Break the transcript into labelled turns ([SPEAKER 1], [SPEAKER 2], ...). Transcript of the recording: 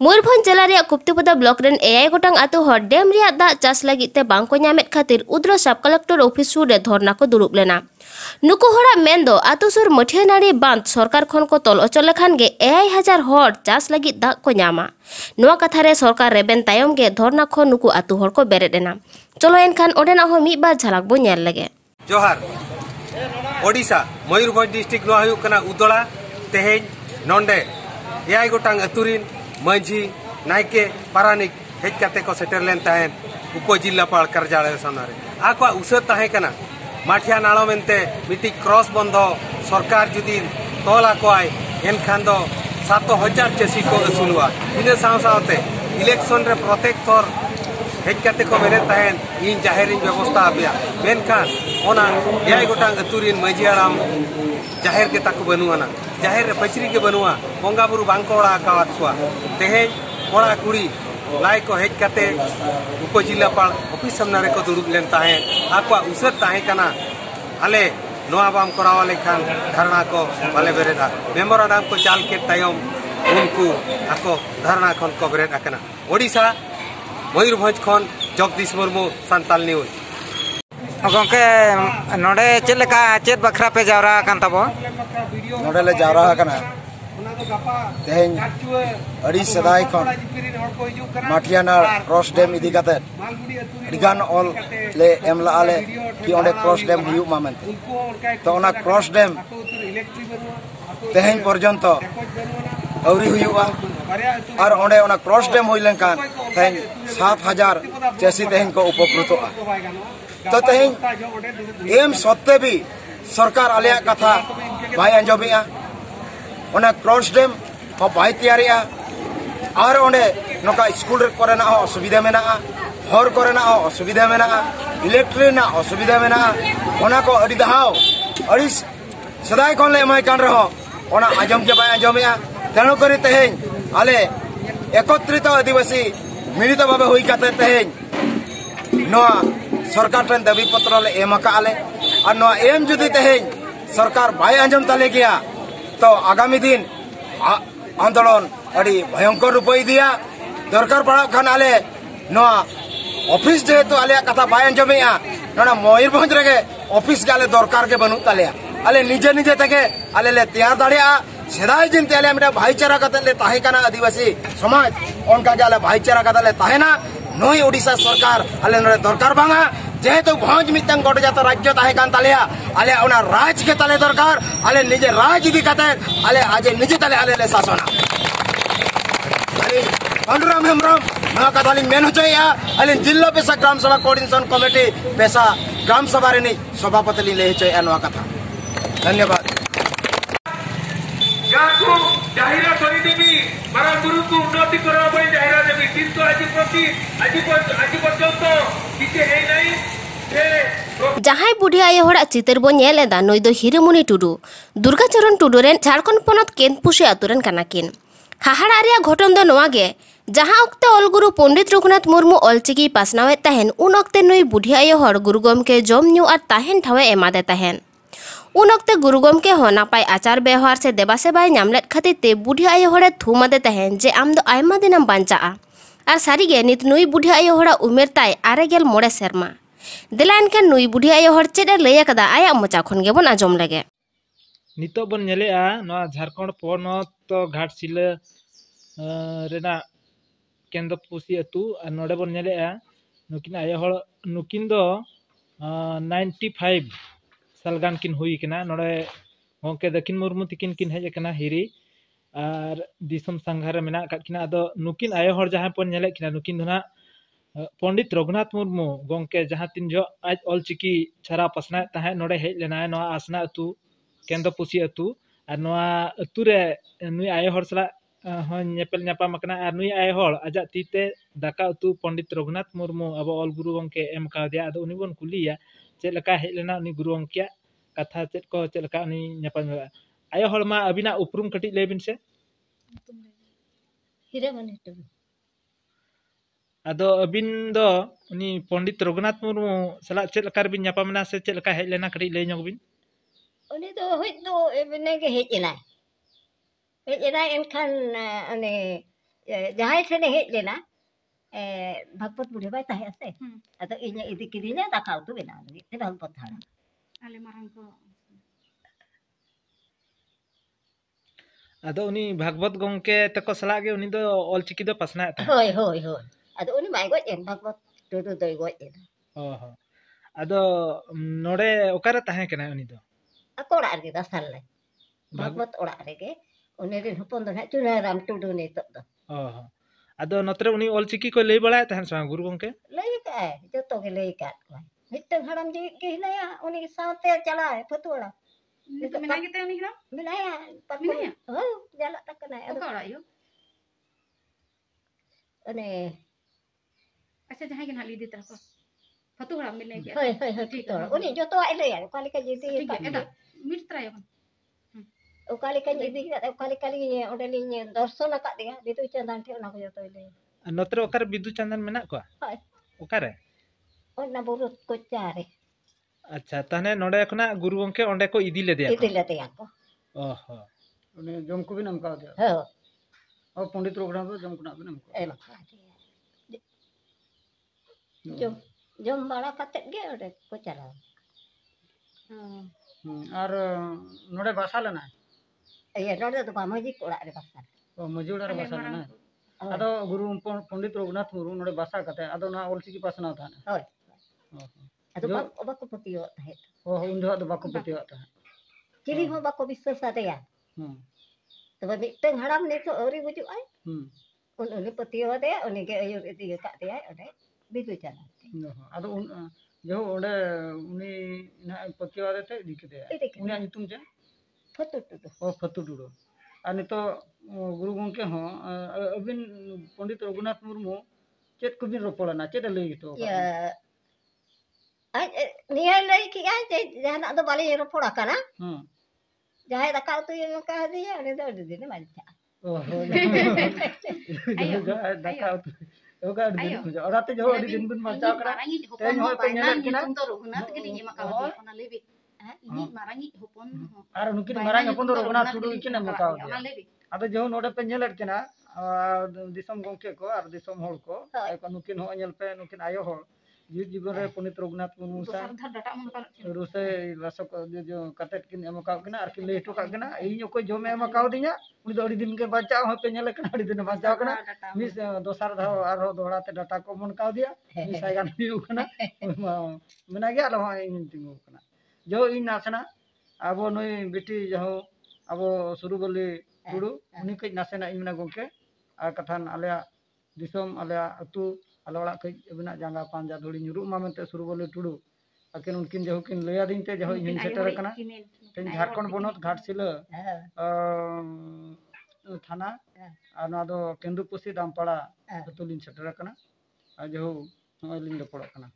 [SPEAKER 1] मयूरभंज जिला रे कुप्तीपदा block rain 6 गोटांग आतु हर dam रे दा चास लगित ते बांको ᱧᱟᱢᱮᱫ खातिर उद्र सब कलेक्टर ऑफिस सुर रे धरना को दुरुब लेना। नुकु हड़ा मेन दो आतु सुर मठिया नाड़ी बांध सरकार खन को तोल अचल लेखान गे 6,000 हर चास लगित दा को ᱧᱟᱢᱟ। नोआ कथा रे सरकार रेबेन तायम गे धरना खो नुकु आतु हर को बेरेद एना। चलो एनखान ओडेना हो मी बार झलक बो नेल लगे।
[SPEAKER 2] जोहार ओडिशा मयूरभंज डिस्ट्रिक्ट नो हुयुक कना उदड़ा तेहेज नोंडे 6 गोटांग अतुरिन मांझी नायके पारानिक हेज काते को सेटर लेन ताहेन उपजिल्लापाल कार्यालय सामने आको उसर ताहे कना माठिया नालो मेनते मिटी क्रॉस बंधो सरकार जुदी तोला को आय एनखान दो 7,000 चेसी को असुलुआ इने साव सावते इलेक्शन रे प्रत्येक थोर हेज काते को मेरे ताहेन इन जाहेरिन व्यवस्था आपिया मेनखान ओना 6 गोटांग अतुरिन मांझी आराम जाहेर के ताको बनुआना जाहेर बचरी के बनुआ बंगा बुरु बांकोड़ा कावात कुआ तेहेज कोड़ा कुड़ी लाई को हेज काते उपजिल्लापाल ऑफिस सामने को दुरुब लेन ताहे आको उसर ताहे कना आले नोआ बाम करावा लेखान धरना को बाले बेरेदा मेमोरेंडम को चाल के तायम उनको आको धरना खन को बेरेद आकना। ओडिशा मयूरभंज खन जगदीश मुर्मू संताल न्यूज
[SPEAKER 3] गंके नोडे चेलेका चेत बखरा पे जावरा कान तबो
[SPEAKER 4] नोडे ले जावरा कना तेहेन अड़ी सदाय खन माठियाना क्रॉस डैम इदी काते अडिगान ऑल ले एमला आले कि ओंडे क्रॉस डैम हुयु मामेन तो ओना क्रॉस डैम तेहेन पर्यंत अवरी हुयुआ और ओंडे ओना क्रॉस डैम हुई लेनकान तेहेन 7,000 चेसी तेहेन को उपकृतोआ तो तेहेन एम सत्ते भी सरकार आलिया कथा भाई अंजोमिया ओना क्रॉस डैम हो भाई तैयारिया और ओंडे नोका स्कूल कोरेना असुविधा मेना हर कोरेना असुविधा मेना इलेक्ट्रिक ना असुविधा मेना ओना को अड़ी दहाव अड़ी सदाय कोन ले एमाय कान रहो ओना आजम के भाई अंजोमिया तेनो करी तेहेन आले एकत्रित आदिवासी मिलित भावे हुई काते तेहेन नोआ सरकार टन दाबी पत्र ले एमका आले और नोआ एम जुदी तेहेन सरकार भाई अंजम ताले गया तो आगामी दिन आंदोलन अड़ी भयंकर रूप दिया दरकार पड़ा खान आले नोआ ऑफिस जेहेतु आले कथा भाई अंजमेया नोना मयूरभंज रेगे ऑफिस गाले दरकार के बनू ताले आले निजे निजे तके आले ले तैयार दाड़िया सेदाय दिन तेले मिटा भाईचारा कते ले ताहे काना आदिवासी समाज उनका गाले भाईचारा कते ले ताहेना नोई ओडिशा सरकार आले नोरे दरकार बांगा जेहेतु भंज मितंग गोट जात राज्य ताहे कान तालेया आले ओना राज के ताले दरकार आले निजे राज इदी कते आले आज निजे ताले आले ले शासना पंडुराम हेमरम ना कथाली मेन होचया आले जिला पेशा ग्राम सभा कोऑर्डिनेशन कमिटी पेशा ग्राम सभा रे नि सभापति ले होचया नवा कथा धन्यवाद
[SPEAKER 5] गाको जाहिरा करि देबी मारा गुरु को उन्नति करा बई जाहिरा देबी किंतु आज पर्यंत किते हे नाही
[SPEAKER 1] जहां बुढ़ी आये हड़ा चितर बो नेल एदा नई दो हिरेमुनि टुडू दुर्गाचरण टुडू रेन झारखंड पनत केनपुसी आतुरेन कानाकिन हाहाड़ा रिया घटन दो नोआ गे जहां ओक्ते अलगुरु पंडित रघुनाथ मुर्मू अलचिकी पासनावे ताहेन उन ओक्ते नई बुढ़ी आये हड़ गुरु गमके जम न्यू और ताहेन ठावे एमादे ताहेन उन ओक्ते गुरु गमके हो नापाय आचार व्यवहार से देबा सेबाय नामलेट खातिर ते बुढ़ी आये हड़े थुमादे ताहेन जे आम दो आयमा दिनम बांचाआ और सारीगे नित नई बुढ़ी आये हड़ा उमेर ताय 9 सेरमा दिला एनखान नुई बुढ़ी आयो हर चेडे लय कदा आया मोचा खन गे बन आजम लगे
[SPEAKER 6] नितो बन नेलेआ नोआ झारखंड पनत घाटशिला रेना केंद्रपुसी अतु नोडे बन नेलेआ नुकिन आयो हर नुकिन दो 95 साल गान किन हुई कना नोडे गंके दक्षिण मुर्मू तिकिन किन हेज कना हिरी और दिसम संघार मेना किना अदो नुकिन आयो हर जहां पन नेले किना नुकिन दोना पंडित रघुनाथ मुर्मू गंके जहां तीन जो आज अलचिकी छारा पसना ताहे नोडे हेज लेना नोआ आसना अतु केंद्रपुसी अतु और नोआ अतु रे नुई आयो हर सला नेपेल न्यापाम कना और नुई आयो हर आजा तीते दाका अतु पंडित रघुनाथ मुर्मू अब ऑल गुरु गंके एम कादिया अदो उनी बन कुलिया चेद लका हेज लेना उनी गुरु गंके कथा चेद को चेद लका उनी न्यापाम आयो हर मा अबिना उपरुम कटि लेबिन से
[SPEAKER 7] हिरेमणि टुडू
[SPEAKER 6] आदो अबिन दो उनी पंडित रघुनाथ मुर्मू सला चेद लका बिन न्यापामना से चेद लका हेज लेना कटि ले बिन
[SPEAKER 7] उनी दो होय दो एबने के हेज एना एनखान अने जहाँ ठेने हेज लेना भागवत बुढ़े बाय ताहे से अतो इने इदी किदिने दाका उतु बेना ते भागवत हाड़ा
[SPEAKER 8] आले मारंग को
[SPEAKER 6] अदो उनी भागवत गोंके तको सला गे उनी दो ऑलचिकी दो पसना था
[SPEAKER 7] होय होय होय अतो उनी माय गो एन भागवत तो दई गो एन
[SPEAKER 6] ओहो अदो नोडे ओकारे ताहे केना उनी दो
[SPEAKER 7] अकोड़ा रे दसाल ले भागवत ओड़ा रे के उनी रे हपन दो ना चुनाराम टुडू ने तो
[SPEAKER 6] ओहो अदो नतरे उनी ऑलचिकी को लई बळाय तहन सा गुरु गोंके
[SPEAKER 7] लई का जो तो के लई का मिटन हड़म जी के हिलाया उनी साथे चला फतुड़ा
[SPEAKER 8] तो मिना के ते उनी हिला
[SPEAKER 7] मिलाया
[SPEAKER 8] मिलाया
[SPEAKER 7] हो जाला तक ना
[SPEAKER 8] ओकड़ा यो
[SPEAKER 7] अने
[SPEAKER 8] अच्छा जहां के ना ली देता को फतुड़ा मिले के
[SPEAKER 7] होय होय होय ठीक तो उनी जो तो आई लई काली का जी
[SPEAKER 8] ठीक है एदा मिट त्राय बन
[SPEAKER 7] काली का जी काली काली ओडे लिंग दर्शन का दिया बितु चंदन ठे ना को जो तो लई
[SPEAKER 6] नतरे ओकारे बिदु चंदन मेना को
[SPEAKER 7] होय
[SPEAKER 6] ओकारे
[SPEAKER 7] ओना बुरु को चारे
[SPEAKER 6] अच्छा तने नोडे खना गुरु गोंके ओंडे को इदी ले दिया
[SPEAKER 7] इदी ले दिया को
[SPEAKER 6] ओहो
[SPEAKER 3] उन्हें जम को भी नाम का दिया
[SPEAKER 7] हो
[SPEAKER 3] और पंडित रघुनाथ जम को नाम को
[SPEAKER 7] एम जम बड़ा कते गे ओडे को चला
[SPEAKER 3] और नोडे भाषा लेना
[SPEAKER 7] ये नोडे तो मामजी कोड़ा रे बसा
[SPEAKER 3] ओ मजुड़ा रे भाषा लेना अदो गुरु पंडित रघुनाथ मुर्मू नोडे भाषा कते अदो ना ऑलचिकी पासना था
[SPEAKER 7] होय अदो बाको पतियो है
[SPEAKER 3] ओ उंदो दो बाको पतियो था
[SPEAKER 7] चिली हो बाको विश्वास आतेया तो मिटन हड़ाम ने तो औरी बुजु आय उन पतियो दे उनी के अयो इति का दे ओडे बिदु चला
[SPEAKER 3] अदो जो ओडे उनी ना पतियो दे ते दिके दे उनी नितुम जे
[SPEAKER 7] फतु टुडू
[SPEAKER 3] ओ फतु टुडू आ नितो गुरु गोंके हो अबिन पंडित रघुनाथ मुर्मू चेत कुबिन रोपड़ना चेत लई तो
[SPEAKER 7] या निया लई कि आ जे जहाना दो बाले रोपड़ा काना जहां दाका तो ये का दिया उनी दो दिन मानचा
[SPEAKER 3] ओहो दाका ओगा दिन ओराते जो दिन बिन मानचा करा तेन होय पे नेल किना
[SPEAKER 8] तो रघुनाथ के लिए मका ओना लेबी इनी मारांगी होपन
[SPEAKER 3] आर नुकिन मारांगी होपन तो रघुनाथ टुडू किना मका ओना लेबी अदो जो नोडे पे नेल किना दिसम गोंके को आर दिसम होल को एको नुकिन हो नेल पे नुकिन आयो हो जीव जीवन रे पंडित रघुनाथ मुर्मू सा
[SPEAKER 8] डाटा मन का
[SPEAKER 3] रुसे रसक जो कटेट किन एमका किना आर किन ले टो का किना इन को जो में एमका दिया उनी दो दिन के बचाव हो पे नेल किना अड़ी दिन बचाव किना मिस दोसर धाव आर हो दोहराते डाटा को मन का दिया मिस आगान हिउ किना मना गया ल इन तिंगु किना जो इन नासना अबो नई बेटी जो अबो शुरू बोली टुडू उनी कई नासेना इमना गोंके आ कथान आलेया दिसम आलेया अतु आले ओड़ा कई अबिना जांगा पांजा धुड़ी nyuruh मा मेनते शुरू बोली टुडू अकिन उनकिन जो किन लया दिन ते जो इन सेटर कना तेन झारखंड बनत घाटशिला थाना आ ना दो केंदुपुसी दामपाड़ा अतुलिन सेटर कना आ जो लिन दो पड़ा कना